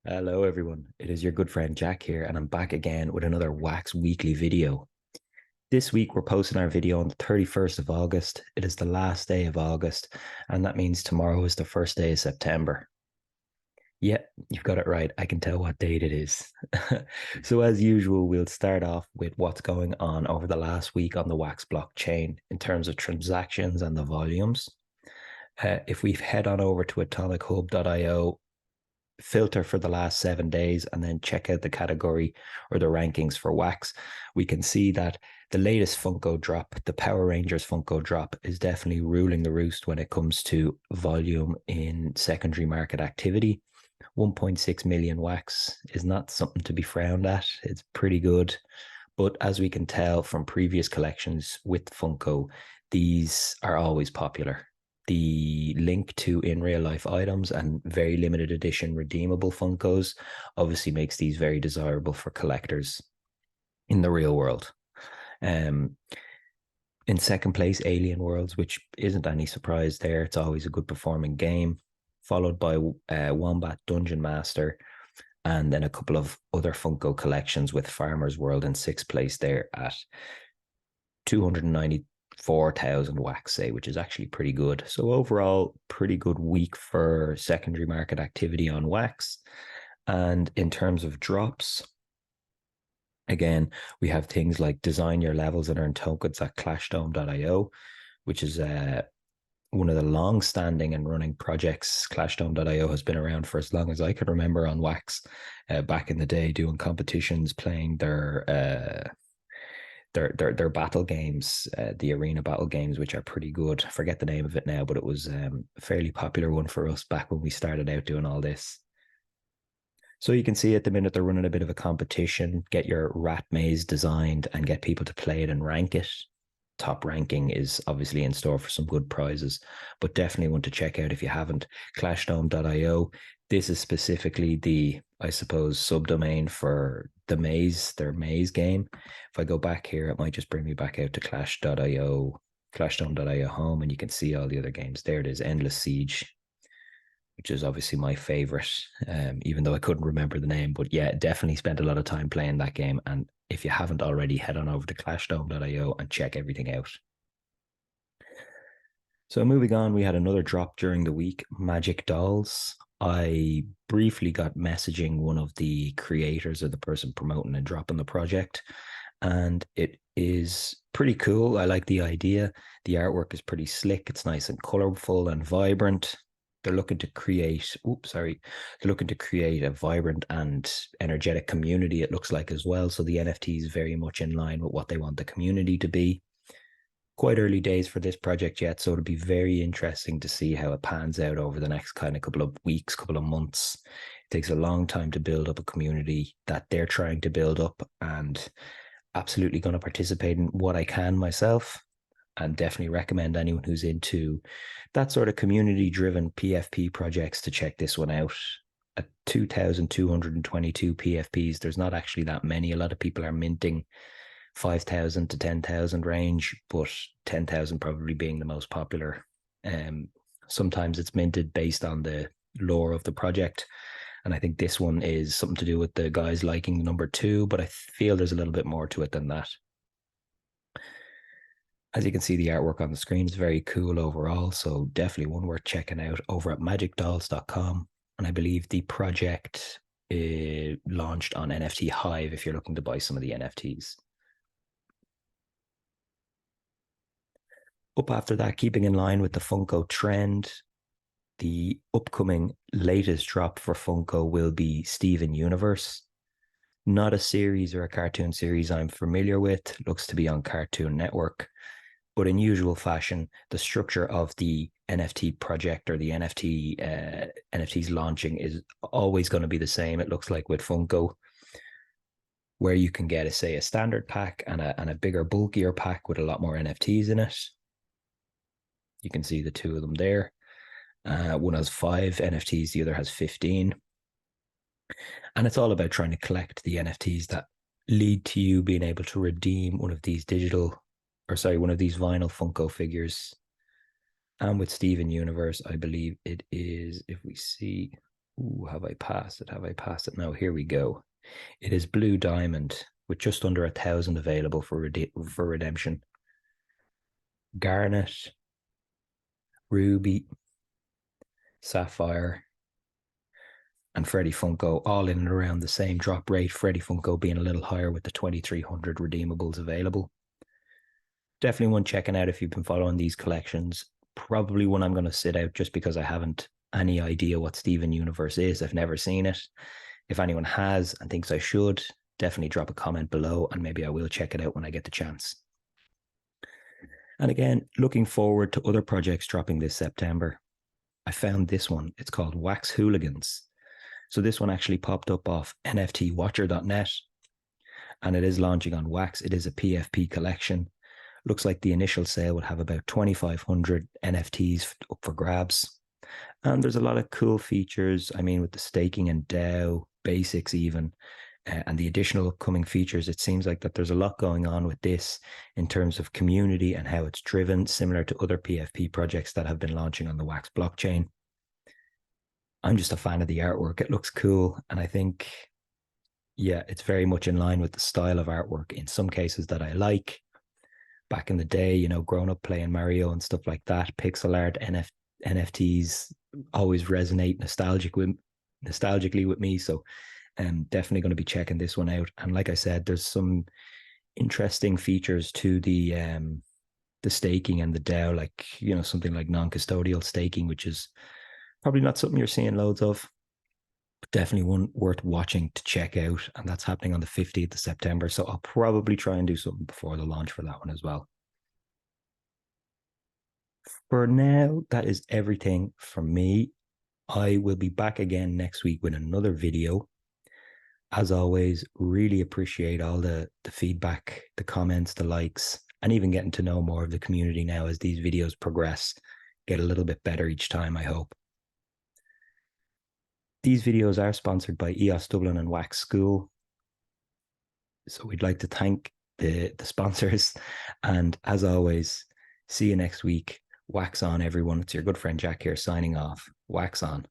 Hello, everyone. It is your good friend Jack here, and I'm back again with another Wax Weekly video. This week, we're posting our video on the 31st of August. It is the last day of August, and that means tomorrow is the first day of September. Yeah, you've got it right. I can tell what date it is. So, as usual, we'll start off with what's going on over the last week on the Wax blockchain in terms of transactions and the volumes. If we head on over to atomichub.io, filter for the last 7 days and then check out the category or the rankings for wax, we can see that the latest Funko drop, the Power Rangers Funko drop, is definitely ruling the roost when it comes to volume in secondary market activity. 1.6 million wax is not something to be frowned at. It's pretty good. But as we can tell from previous collections with Funko, these are always popular. The link to in real life items and very limited edition redeemable Funkos obviously makes these very desirable for collectors in the real world. Um, in second place, Alien Worlds, which isn't any surprise there. It's always a good performing game, followed by Wombat Dungeon Master, and then a couple of other Funko collections with Farmer's World in sixth place there at 294,000 wax, say, which is actually pretty good. So overall, pretty good week for secondary market activity on wax. And in terms of drops, again, we have things like design your levels and earn tokens at clashdome.io, which is one of the long-standing and running projects. Clashdome.io has been around for as long as I can remember on Wax. Back in the day, doing competitions, playing their battle games, the arena battle games, which are pretty good. I forget the name of it now, but it was a fairly popular one for us back when we started out doing all this. So you can see at the minute they're running a bit of a competition. Get your rat maze designed and get people to play it and rank it. Top ranking is obviously in store for some good prizes, but definitely want to check out if you haven't. Clashdome.io. This is specifically the, I suppose, subdomain for the maze, their maze game. If I go back here, it might just bring me back out to clash.io, clashdome.io home, and you can see all the other games. There it is, Endless Siege, which is obviously my favorite, even though I couldn't remember the name. But yeah, definitely spent a lot of time playing that game. And if you haven't already, head on over to clashdome.io and check everything out. So moving on, we had another drop during the week, Magic Dolls. I briefly got messaging one of the creators or the person promoting and dropping the project, and it is pretty cool. I like the idea. The artwork is pretty slick. It's nice and colorful and vibrant. They're looking to create, they're looking to create a vibrant and energetic community, it looks like as well. So the NFT is very much in line with what they want the community to be. Quite early days for this project yet, so it'll be very interesting to see how it pans out over the next kind of couple of weeks, couple of months. It takes a long time to build up a community that they're trying to build up, and absolutely going to participate in what I can myself, and definitely recommend anyone who's into that sort of community driven PFP projects to check this one out. At 2,222 PFPs, there's not actually that many. A lot of people are minting 5,000 to 10,000 range, but 10,000 probably being the most popular. Sometimes it's minted based on the lore of the project. And I think this one is something to do with the guys liking the number 2, but I feel there's a little bit more to it than that. As you can see, the artwork on the screen is very cool overall, so definitely one worth checking out over at magicdolls.com. And I believe the project launched on NFT Hive if you're looking to buy some of the NFTs. Up after that, keeping in line with the Funko trend, the upcoming latest drop for Funko will be Steven Universe. Not a series or a cartoon series I'm familiar with. Looks to be on Cartoon Network. But in usual fashion, the structure of the NFT project or the NFTs launching is always going to be the same. It looks like with Funko, where you can get a standard pack and a bigger, bulkier pack with a lot more NFTs in it. You can see the two of them there. One has 5 NFTs, the other has 15. And it's all about trying to collect the NFTs that lead to you being able to redeem one of these one of these vinyl Funko figures. And with Steven Universe, I believe it is, if we see, Ooh, have I passed it? Have I passed it? No, here we go. It is Blue Diamond with just under 1,000 available for redemption. Garnet, Ruby, Sapphire, and Freddy Funko all in and around the same drop rate. Freddy Funko being a little higher with the 2,300 redeemables available. Definitely one checking out if you've been following these collections. Probably one I'm going to sit out just because I haven't any idea what Steven Universe is. I've never seen it. If anyone has and thinks I should, definitely drop a comment below and maybe I will check it out when I get the chance. And again, looking forward to other projects dropping this September. I found this one. It's called Wax Hooligans. So this one actually popped up off nftwatcher.net and it is launching on Wax. It is a PFP collection. Looks like the initial sale would have about 2,500 NFTs up for grabs. And there's a lot of cool features. I mean, with the staking and DAO basics even, and the additional upcoming features, it seems like that there's a lot going on with this in terms of community and how it's driven, similar to other PFP projects that have been launching on the Wax blockchain. I'm just a fan of the artwork. It looks cool. And I think, yeah, it's very much in line with the style of artwork in some cases that I like. Back in the day, you know, growing up playing Mario and stuff like that, pixel art, NFTs always resonate nostalgically with me. So definitely going to be checking this one out. And like I said, there's some interesting features to the staking and the DAO, like, you know, something like non-custodial staking, which is probably not something you're seeing loads of, but definitely one worth watching to check out. And that's happening on the 15th of September. So I'll probably try and do something before the launch for that one as well. For now, that is everything from me. I will be back again next week with another video. As always, really appreciate all the feedback, the comments, the likes, and even getting to know more of the community now as these videos progress, get a little bit better each time, I hope. These videos are sponsored by EOS Dublin and Wax School. So we'd like to thank the sponsors. And as always, see you next week. Wax on, everyone. It's your good friend Jack here signing off. Wax on.